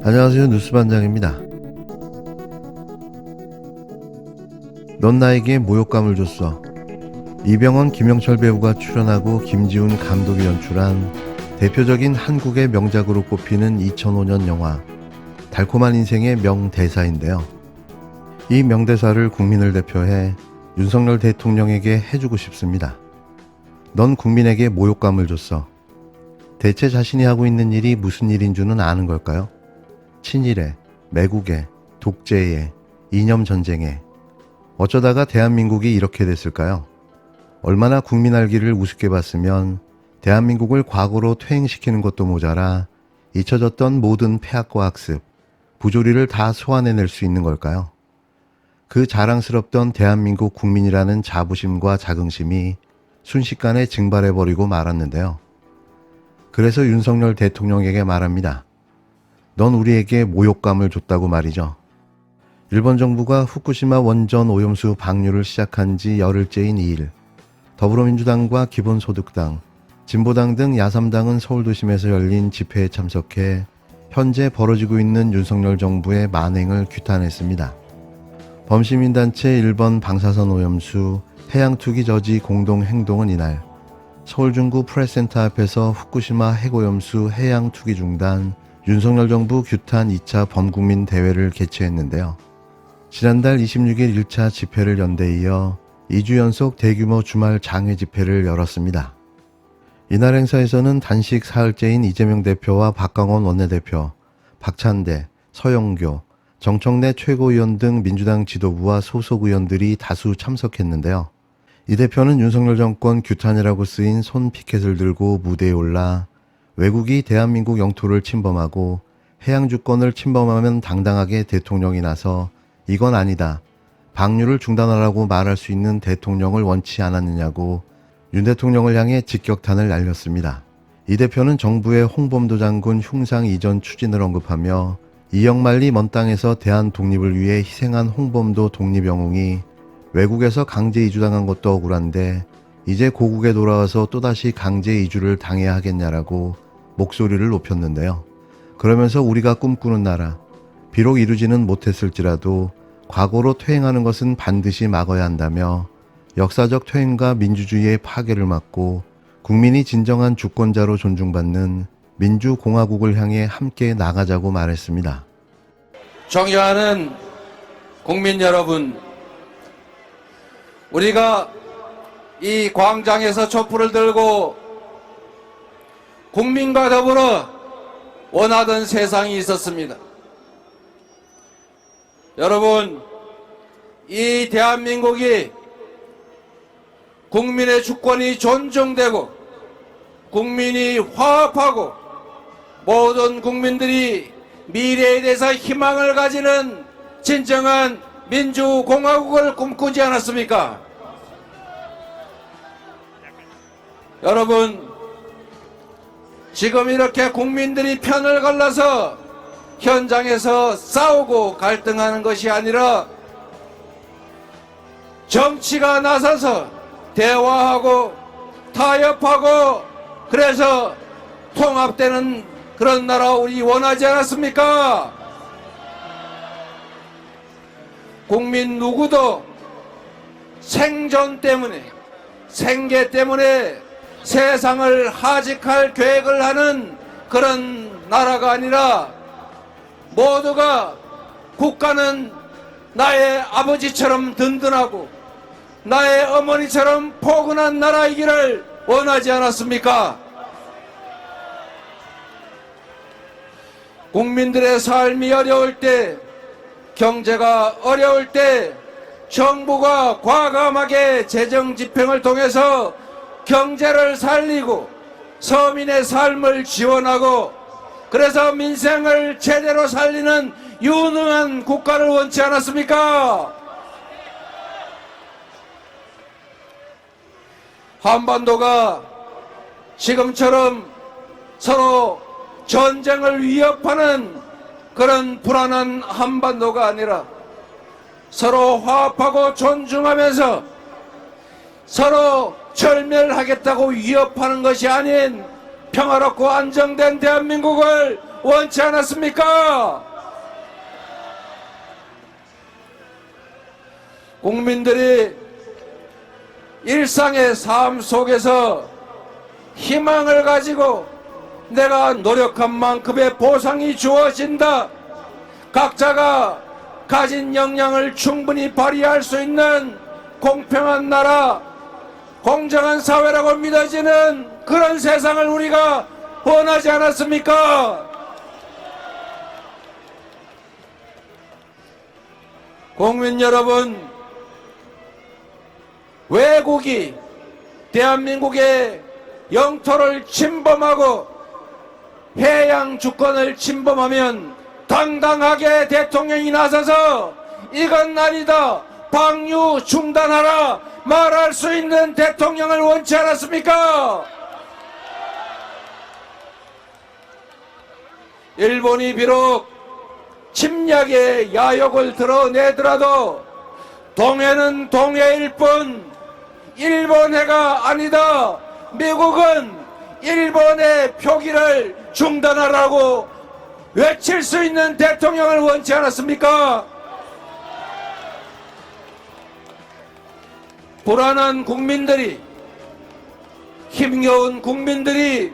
안녕하세요. 뉴스반장입니다. 넌 나에게 모욕감을 줬어. 이병헌, 김영철 배우가 출연하고 김지훈 감독이 연출한 대표적인 한국의 명작으로 꼽히는 2005년 영화 달콤한 인생의 명대사인데요. 이 명대사를 국민을 대표해 윤석열 대통령에게 해주고 싶습니다. 넌 국민에게 모욕감을 줬어. 대체 자신이 하고 있는 일이 무슨 일인 줄은 아는 걸까요? 친일에, 매국에, 독재에, 이념전쟁에. 어쩌다가 대한민국이 이렇게 됐을까요? 얼마나 국민 알기를 우습게 봤으면 대한민국을 과거로 퇴행시키는 것도 모자라 잊혀졌던 모든 폐악과 학습, 부조리를 다 소환해낼 수 있는 걸까요? 그 자랑스럽던 대한민국 국민이라는 자부심과 자긍심이 순식간에 증발해버리고 말았는데요. 그래서 윤석열 대통령에게 말합니다. 넌 우리에게 모욕감을 줬다고 말이죠. 일본 정부가 후쿠시마 원전 오염수 방류를 시작한 지 열흘째인 2일, 더불어민주당과 기본소득당, 진보당 등 야3당은 서울도심에서 열린 집회에 참석해 현재 벌어지고 있는 윤석열 정부의 만행을 규탄했습니다. 범시민단체 1번 방사선 오염수 해양투기 저지 공동행동은 이날 서울중구 프레스센터 앞에서 후쿠시마 핵오염수 해양투기 중단 윤석열 정부 규탄 2차 범국민 대회를 개최했는데요. 지난달 26일 1차 집회를 연대 이어 2주 연속 대규모 주말 장외 집회를 열었습니다. 이날 행사에서는 단식 사흘째인 이재명 대표와 박강원 원내대표, 박찬대, 서영교, 정청래 최고위원 등 민주당 지도부와 소속 의원들이 다수 참석했는데요. 이 대표는 윤석열 정권 규탄이라고 쓰인 손 피켓을 들고 무대에 올라 외국이 대한민국 영토를 침범하고 해양 주권을 침범하면 당당하게 대통령이 나서 이건 아니다, 방류를 중단하라고 말할 수 있는 대통령을 원치 않았느냐고 윤 대통령을 향해 직격탄을 날렸습니다. 이 대표는 정부의 홍범도 장군 흉상 이전 추진을 언급하며 이영만리 먼 땅에서 대한 독립을 위해 희생한 홍범도 독립영웅이 외국에서 강제 이주당한 것도 억울한데 이제 고국에 돌아와서 또다시 강제 이주를 당해야 하겠냐라고 목소리를 높였는데요. 그러면서 우리가 꿈꾸는 나라, 비록 이루지는 못했을지라도 과거로 퇴행하는 것은 반드시 막아야 한다며 역사적 퇴행과 민주주의의 파괴를 막고 국민이 진정한 주권자로 존중받는 민주공화국을 향해 함께 나가자고 말했습니다. 존경하는 국민 여러분, 우리가 이 광장에서 촛불을 들고 국민과 더불어 원하던 세상이 있었습니다. 여러분, 이 대한민국이 국민의 주권이 존중되고 국민이 화합하고 모든 국민들이 미래에 대해서 희망을 가지는 진정한 민주공화국을 꿈꾸지 않았습니까? 여러분, 지금 이렇게 국민들이 편을 갈라서 현장에서 싸우고 갈등하는 것이 아니라 정치가 나서서 대화하고 타협하고 그래서 통합되는 그런 나라 우리 원하지 않았습니까? 국민 누구도 생존 때문에 생계 때문에 세상을 하직할 계획을 하는 그런 나라가 아니라 모두가 국가는 나의 아버지처럼 든든하고 나의 어머니처럼 포근한 나라이기를 원하지 않았습니까? 국민들의 삶이 어려울 때, 경제가 어려울 때 정부가 과감하게 재정 집행을 통해서 경제를 살리고 서민의 삶을 지원하고 그래서 민생을 제대로 살리는 유능한 국가를 원치 않았습니까? 한반도가 지금처럼 서로 전쟁을 위협하는 그런 불안한 한반도가 아니라 서로 화합하고 존중하면서 서로 절멸하겠다고 위협하는 것이 아닌 평화롭고 안정된 대한민국을 원치 않았습니까? 국민들이 일상의 삶 속에서 희망을 가지고 내가 노력한 만큼의 보상이 주어진다. 각자가 가진 역량을 충분히 발휘할 수 있는 공평한 나라, 공정한 사회라고 믿어지는 그런 세상을 우리가 원하지 않았습니까? 국민 여러분, 외국이 대한민국의 영토를 침범하고 해양 주권을 침범하면 당당하게 대통령이 나서서 이건 아니다, 방류 중단하라 말할 수 있는 대통령을 원치 않았습니까? 일본이 비록 침략의 야욕을 드러내더라도 동해는 동해일 뿐 일본해가 아니다. 미국은 일본의 표기를 중단하라고 외칠 수 있는 대통령을 원치 않았습니까? 불안한 국민들이, 힘겨운 국민들이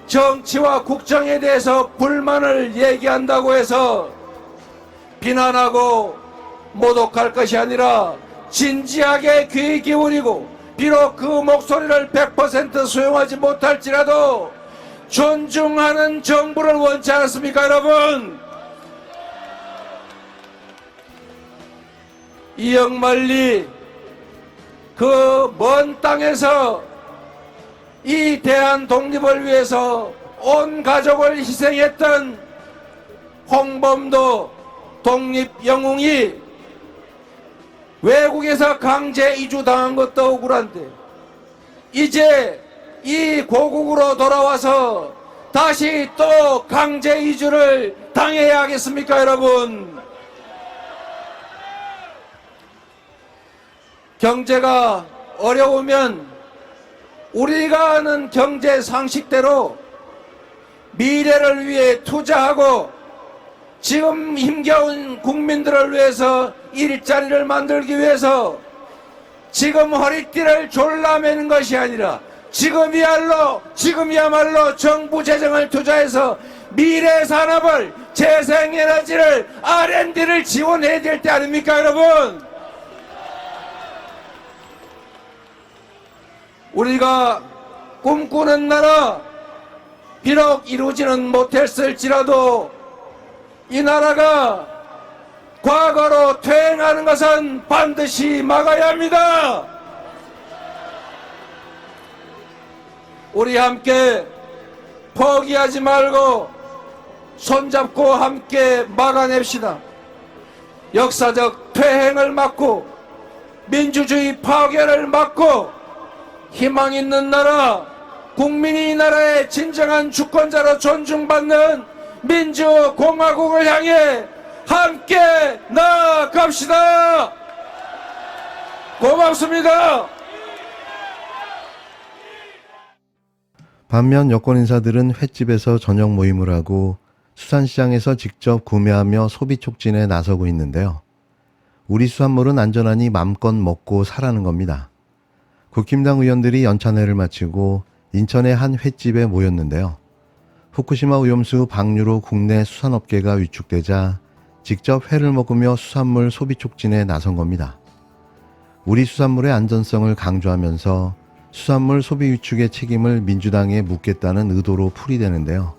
정치와 국정에 대해서 불만을 얘기한다고 해서 비난하고 모독할 것이 아니라 진지하게 귀 기울이고, 비록 그 목소리를 100% 수용하지 못할지라도 존중하는 정부를 원치 않았습니까, 여러분? 이영만리 그 먼 땅에서 이 대한 독립을 위해서 온 가족을 희생했던 홍범도 독립 영웅이 외국에서 강제 이주당한 것도 억울한데 이제 이 고국으로 돌아와서 다시 또 강제 이주를 당해야 하겠습니까, 여러분? 경제가 어려우면 우리가 아는 경제 상식대로 미래를 위해 투자하고 지금 힘겨운 국민들을 위해서 일자리를 만들기 위해서 지금 허리띠를 졸라매는 것이 아니라 지금이야말로 정부 재정을 투자해서 미래 산업을, 재생에너지를, R&D를 지원해야 될 때 아닙니까, 여러분? 우리가 꿈꾸는 나라, 비록 이루지는 못했을지라도 이 나라가 과거로 퇴행하는 것은 반드시 막아야 합니다. 우리 함께 포기하지 말고 손잡고 함께 막아냅시다. 역사적 퇴행을 막고 민주주의 파괴를 막고 희망 있는 나라, 국민이 이 나라의 진정한 주권자로 존중받는 민주공화국을 향해 함께 나아갑시다. 고맙습니다. 반면 여권 인사들은 횟집에서 저녁 모임을 하고 수산시장에서 직접 구매하며 소비 촉진에 나서고 있는데요. 우리 수산물은 안전하니 맘껏 먹고 사라는 겁니다. 국힘당 의원들이 연찬회를 마치고 인천의 한 횟집에 모였는데요. 후쿠시마 오염수 방류로 국내 수산업계가 위축되자 직접 회를 먹으며 수산물 소비 촉진에 나선 겁니다. 우리 수산물의 안전성을 강조하면서 수산물 소비 위축의 책임을 민주당에 묻겠다는 의도로 풀이되는데요.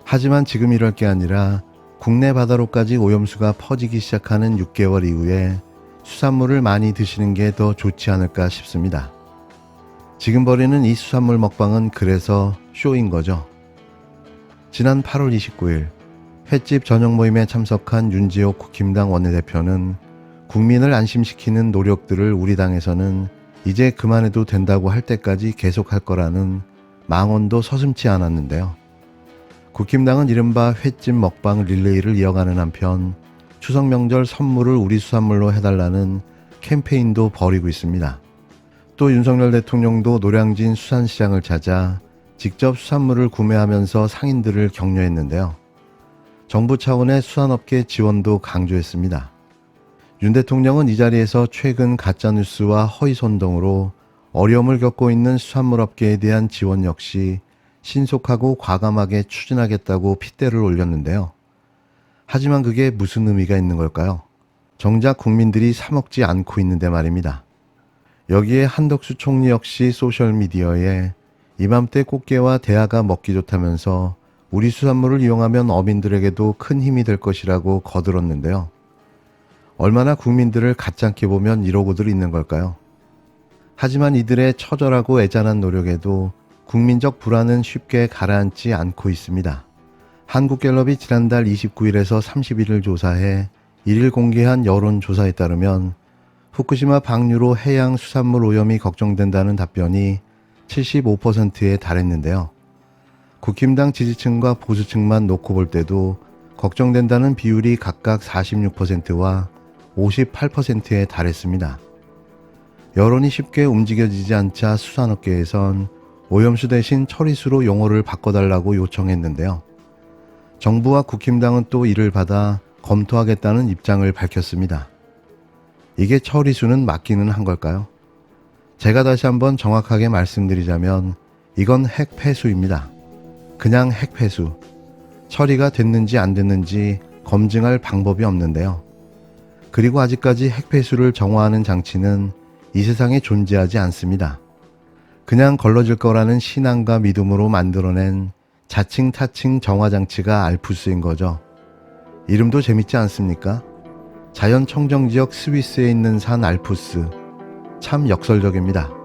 하지만 지금 이럴 게 아니라 국내 바다로까지 오염수가 퍼지기 시작하는 6개월 이후에 수산물을 많이 드시는 게 더 좋지 않을까 싶습니다. 지금 벌이는 이 수산물 먹방은 그래서 쇼인 거죠. 지난 8월 29일 횟집 저녁 모임에 참석한 윤지호 국힘당 원내대표는 국민을 안심시키는 노력들을 우리 당에서는 이제 그만해도 된다고 할 때까지 계속할 거라는 망언도 서슴지 않았는데요. 국힘당은 이른바 횟집 먹방 릴레이를 이어가는 한편 추석 명절 선물을 우리 수산물로 해달라는 캠페인도 벌이고 있습니다. 또 윤석열 대통령도 노량진 수산시장을 찾아 직접 수산물을 구매하면서 상인들을 격려했는데요. 정부 차원의 수산업계 지원도 강조했습니다. 윤 대통령은 이 자리에서 최근 가짜뉴스와 허위선 등으로 어려움을 겪고 있는 수산물업계에 대한 지원 역시 신속하고 과감하게 추진하겠다고 핏대를 올렸는데요. 하지만 그게 무슨 의미가 있는 걸까요? 정작 국민들이 사먹지 않고 있는데 말입니다. 여기에 한덕수 총리 역시 소셜미디어에 이맘때 꽃게와 대하가 먹기 좋다면서 우리 수산물을 이용하면 어민들에게도 큰 힘이 될 것이라고 거들었는데요. 얼마나 국민들을 가짜게 보면 이러고들 있는 걸까요? 하지만 이들의 처절하고 애잔한 노력에도 국민적 불안은 쉽게 가라앉지 않고 있습니다. 한국갤럽이 지난달 29일에서 31일 조사해 1일 공개한 여론조사에 따르면 후쿠시마 방류로 해양 수산물 오염이 걱정된다는 답변이 75%에 달했는데요. 국힘당 지지층과 보수층만 놓고 볼 때도 걱정된다는 비율이 각각 46%와 58%에 달했습니다. 여론이 쉽게 움직여지지 않자 수산업계에선 오염수 대신 처리수로 용어를 바꿔달라고 요청했는데요. 정부와 국힘당은 또 이를 받아 검토하겠다는 입장을 밝혔습니다. 이게 처리수는 맞기는 한 걸까요? 제가 다시 한번 정확하게 말씀드리자면 이건 핵폐수입니다. 그냥 핵폐수. 처리가 됐는지 안 됐는지 검증할 방법이 없는데요. 그리고 아직까지 핵폐수를 정화하는 장치는 이 세상에 존재하지 않습니다. 그냥 걸러질 거라는 신앙과 믿음으로 만들어낸 자칭 타칭 정화장치가 알프스인 거죠. 이름도 재밌지 않습니까? 자연 청정지역 스위스에 있는 산 알프스. 참 역설적입니다.